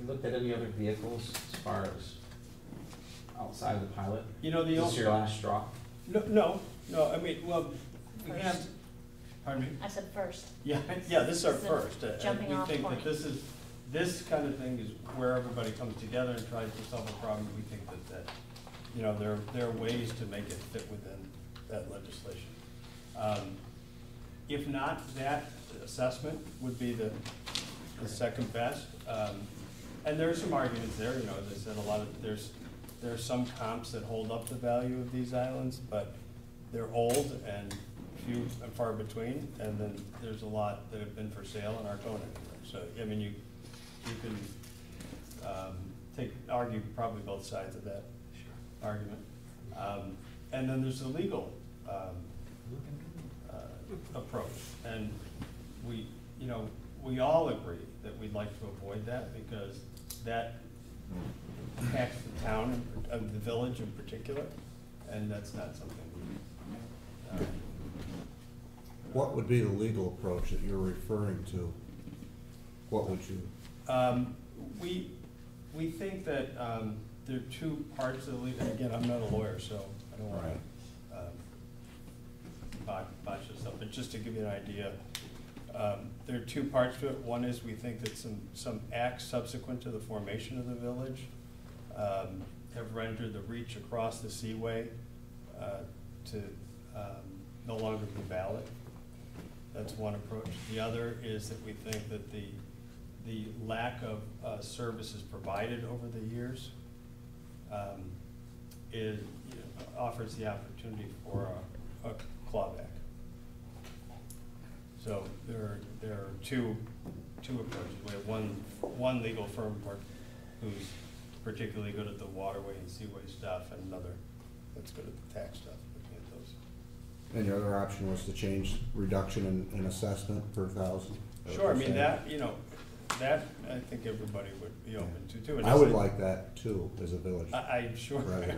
you looked at any other vehicles as far as outside of the Pilot? You know, Is this your last straw? No, I mean, well, we First. have, pardon me? I said first. Yeah, this is our This is first. the jumping off We think point. that this kind of thing is where everybody comes together and tries to solve a problem. We think that you know, there are ways to make it fit within that legislation. If not, that assessment would be the second best. And there are some arguments there, you know, as I said, there are some comps that hold up the value of these islands, but they're old and few and far between, and then there's a lot that have been for sale and aren't going anywhere. So, I mean, you can argue probably both sides of that argument. And then there's the legal approach, and we all agree that we'd like to avoid that because that impacts the town and the village in particular, and that's not something we. What would be the legal approach that you're referring to? What would you? We think that there are two parts of the legal. Again, I'm not a lawyer, so I don't want to botch this up. But just to give you an idea, there are two parts to it. One is we think that some acts subsequent to the formation of the village have rendered the reach across the seaway to no longer be valid. That's one approach. The other is that we think that the lack of services provided over the years offers the opportunity for a clawback. So there are two approaches. We have one legal firm who's particularly good at the waterway and seaway stuff, and another that's good at the tax stuff. Looking at those. And the other option was to change reduction in assessment per thousand? Sure, I mean, that I think everybody would be open to too. And I would like that too, as a village. I'm sure. Right.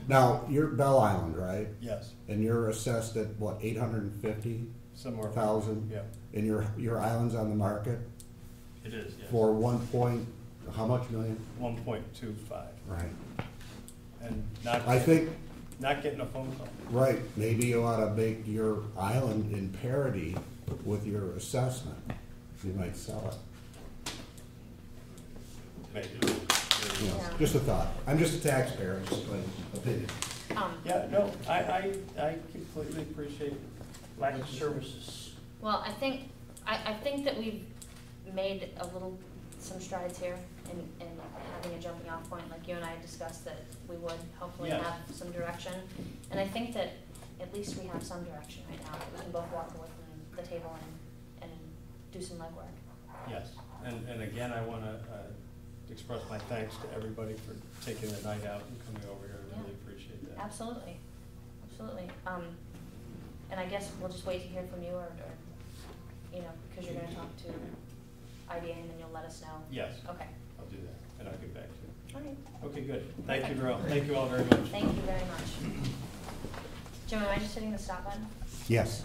Now, you're Bell Island, right? Yes. And you're assessed at what, 850? Somewhere. 1,000? Yeah. And your island's on the market? It is, yes. For how much million? 1.25. Right. And not getting a phone call. Right, maybe you ought to make your island in parity with your assessment. You might sell it. Maybe. You know, Yeah. just a thought. I'm just a taxpayer, just my opinion. Yeah, no, I completely appreciate lack of services. Well, I think that we've made some strides here in having a jumping off point, like you and I discussed that we would hopefully Yes. have some direction. And I think that at least we have some direction right now, that we can both walk away from the table and do some legwork. Yes, and again, I want to express my thanks to everybody for taking the night out and coming over here. I really appreciate that. Absolutely. And I guess we'll just wait to hear from you, or because you're going to talk to IDA and then you'll let us know. Yes. Okay. I'll do that, and I'll get back to you. All right. Okay, good. Thank you, Perfect. Thank you all very much. Thank you very much. Jim, am I just hitting the stop button? Yes.